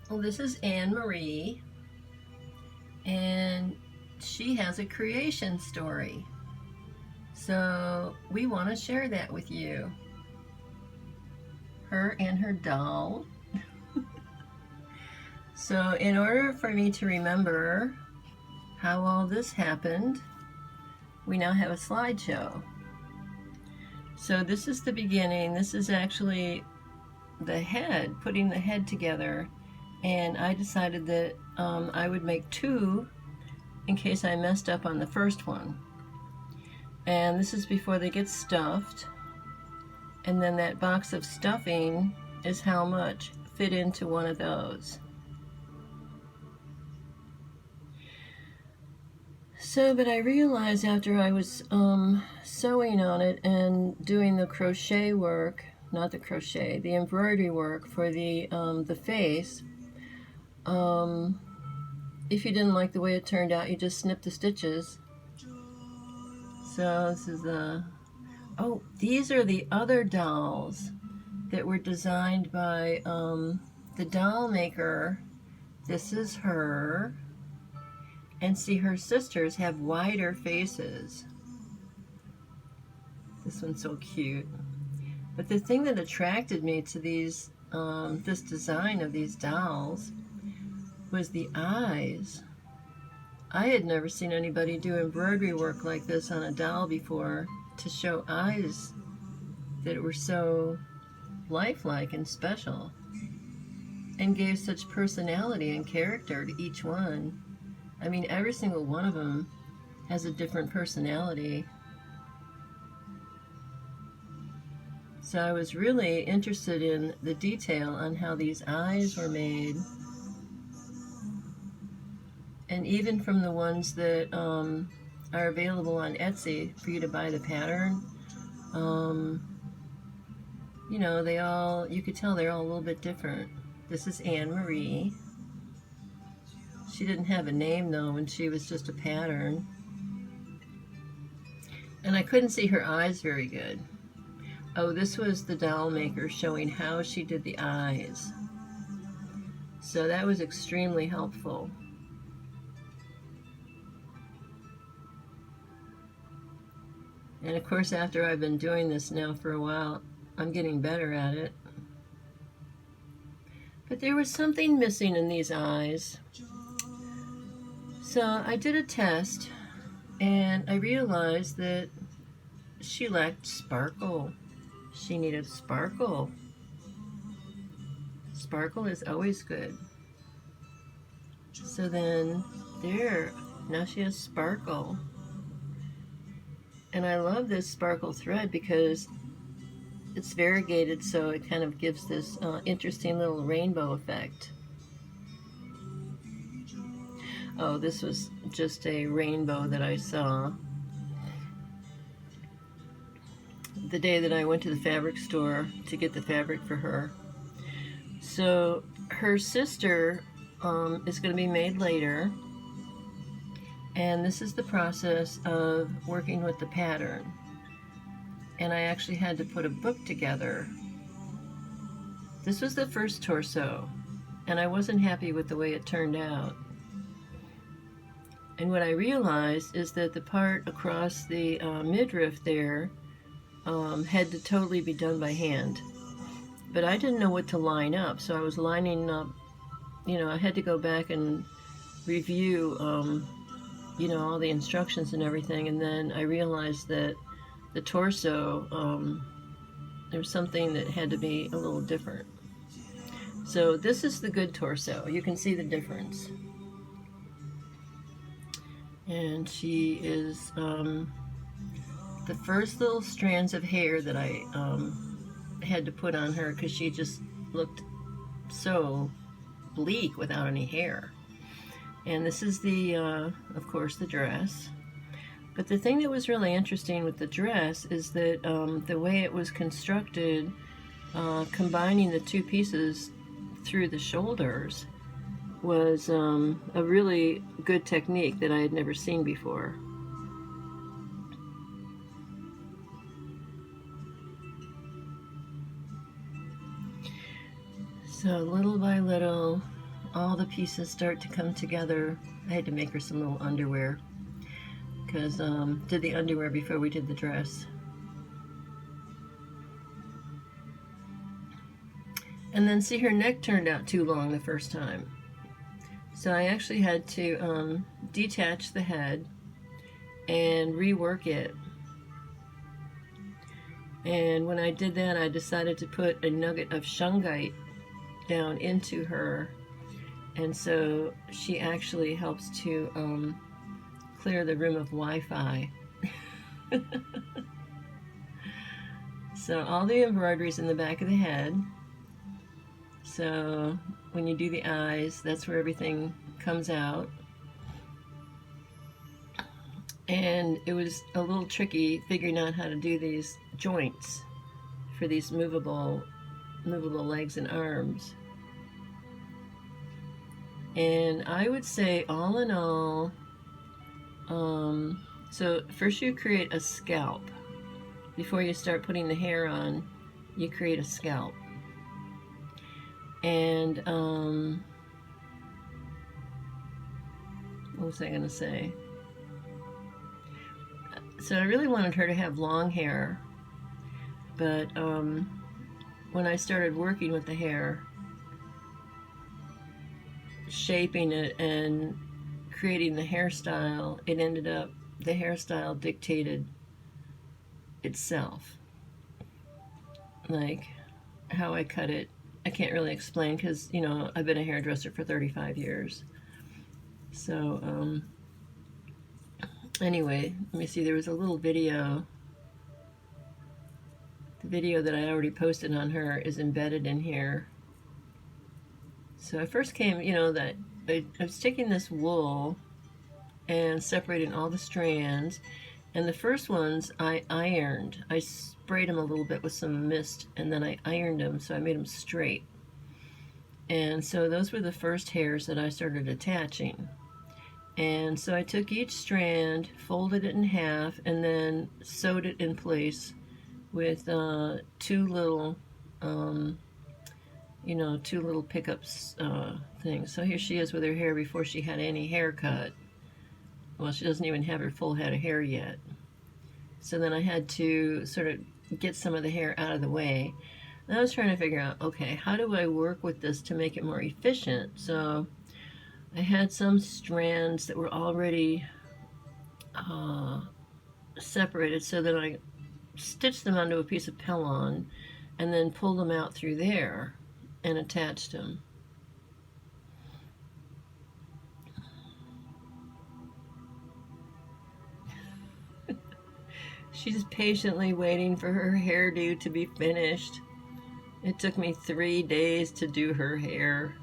Well, this is Anne Marie, and she has a creation story. So we want to share that with you. Her and her doll. So, in order for me to remember how all this happened, we now have a slideshow. So, this is the beginning. This is actually the head, putting the head together. And I decided that I would make two in case I messed up on the first one. And this is before they get stuffed. And then that box of stuffing is how much fit into one of those. So, but I realized after I was sewing on it and doing the crochet work, not the crochet, the embroidery work for the face, if you didn't like the way it turned out, you just snip the stitches. So this is oh, these are the other dolls that were designed by the doll maker. This is her. And see, her sisters have wider faces. This one's so cute. But the thing that attracted me to these, this design of these dolls was the eyes. I had never seen anybody do embroidery work like this on a doll before, to show eyes that were so lifelike and special and gave such personality and character to each one. I mean, every single one of them has a different personality. So I was really interested in the detail on how these eyes were made. And even from the ones that are available on Etsy for you to buy the pattern, you know, you could tell they're all a little bit different. This is Anne Marie. She didn't have a name though, and she was just a pattern. And I couldn't see her eyes very good. Oh, this was the doll maker showing how she did the eyes. So that was extremely helpful. And of course, after I've been doing this now for a while, I'm getting better at it. But there was something missing in these eyes. So I did a test, and I realized that she lacked sparkle. She needed sparkle. Sparkle is always good. So then, there, now she has sparkle. And I love this sparkle thread because it's variegated, so it kind of gives this interesting little rainbow effect. Oh, this was just a rainbow that I saw the day that I went to the fabric store to get the fabric for her. So her sister is going to be made later, and this is the process of working with the pattern. And I actually had to put a book together. This was the first torso, and I wasn't happy with the way it turned out. And what I realized is that the part across the midriff there had to totally be done by hand. But I didn't know what to line up, so I was lining up, you know, I had to go back and review, you know, all the instructions and everything, and then I realized that the torso, there was something that had to be a little different. So this is the good torso. You can see the difference. And she is the first little strands of hair that I had to put on her because she just looked so bleak without any hair. And this is the, of course, the dress. But the thing that was really interesting with the dress is that the way it was constructed, combining the two pieces through the shoulders, was a really good technique that I had never seen before. So little by little, all the pieces start to come together. I had to make her some little underwear because did the underwear before we did the dress. And then see, her neck turned out too long the first time. So I actually had to detach the head and rework it. And when I did that, I decided to put a nugget of shungite down into her. And so she actually helps to clear the room of Wi-Fi. So all the embroidery's in the back of the head. So when you do the eyes, that's where everything comes out. And it was a little tricky figuring out how to do these joints for these movable legs and arms. And I would say all in all, so first you create a scalp. Before you start putting the hair on, you create a scalp. And what was I going to say? So I really wanted her to have long hair, but when I started working with the hair, shaping it and creating the hairstyle, it ended up, the hairstyle dictated itself. Like how I cut it, I can't really explain because, you know, I've been a hairdresser for 35 years. So, anyway, let me see, there was a little video. The video that I already posted on her is embedded in here. So I first came, you know, that I was taking this wool and separating all the strands. And the first ones I ironed. I sprayed them a little bit with some mist and then I ironed them, so I made them straight. And so those were the first hairs that I started attaching. And so I took each strand, folded it in half, and then sewed it in place with two little pickups things. So here she is with her hair before she had any haircut. Well, she doesn't even have her full head of hair yet. So then I had to sort of get some of the hair out of the way. And I was trying to figure out, okay, how do I work with this to make it more efficient? So I had some strands that were already separated, so that I stitched them onto a piece of Pellon and then pulled them out through there and attached them. She's patiently waiting for her hairdo to be finished. It took me 3 days to do her hair.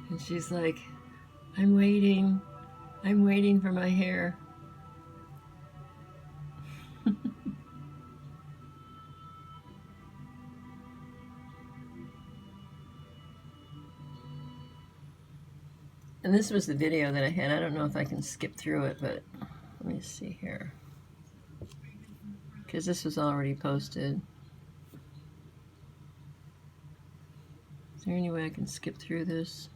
And she's like, I'm waiting for my hair. And this was the video that I had. I don't know if I can skip through it, but let me see here. Because this was already posted. Is there any way I can skip through this?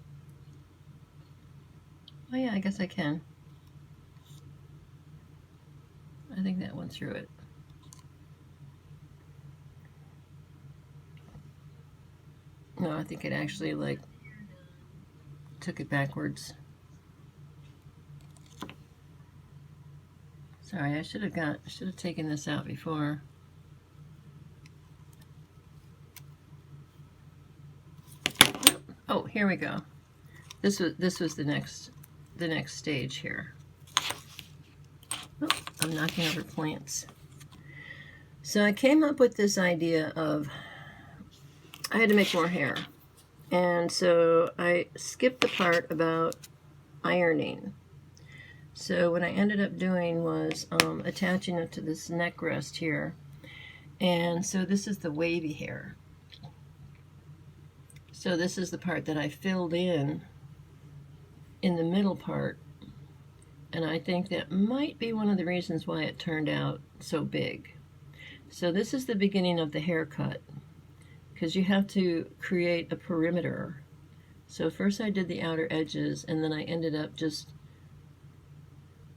Oh yeah, I guess I can. I think that went through it. No, I think it actually like took it backwards. Sorry, I should have taken this out before. Oh, here we go. This was the next stage here. Oh, I'm knocking over plants. So I came up with this idea of I had to make more hair. And so I skipped the part about ironing. So what I ended up doing was attaching it to this neck rest here. And so this is the wavy hair. So this is the part that I filled in the middle part. And I think that might be one of the reasons why it turned out so big. So this is the beginning of the haircut, because you have to create a perimeter So first I did the outer edges, and then I ended up just,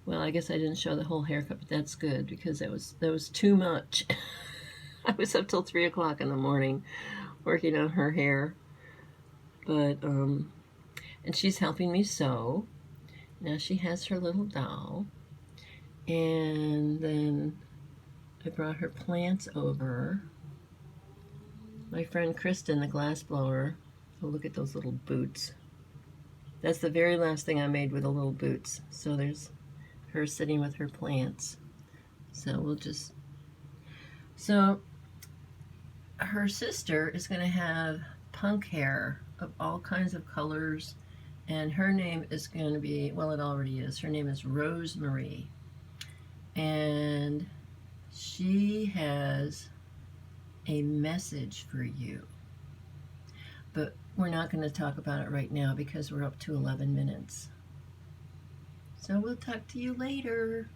well, I guess I didn't show the whole haircut, but that's good because that was too much. I was up till 3 o'clock in the morning working on her hair. But and she's helping me sew. Now she has her little doll. And then I brought her plants over. My friend Kristen, the glass blower. Oh, look at those little boots. That's the very last thing I made with the little boots. So there's her sitting with her plants. So we'll just... So her sister is going to have punk hair of all kinds of colors, and her name is going to be, well, it already is. Her name is Rosemary. And she has a message for you. But we're not going to talk about it right now because we're up to 11 minutes. So we'll talk to you later.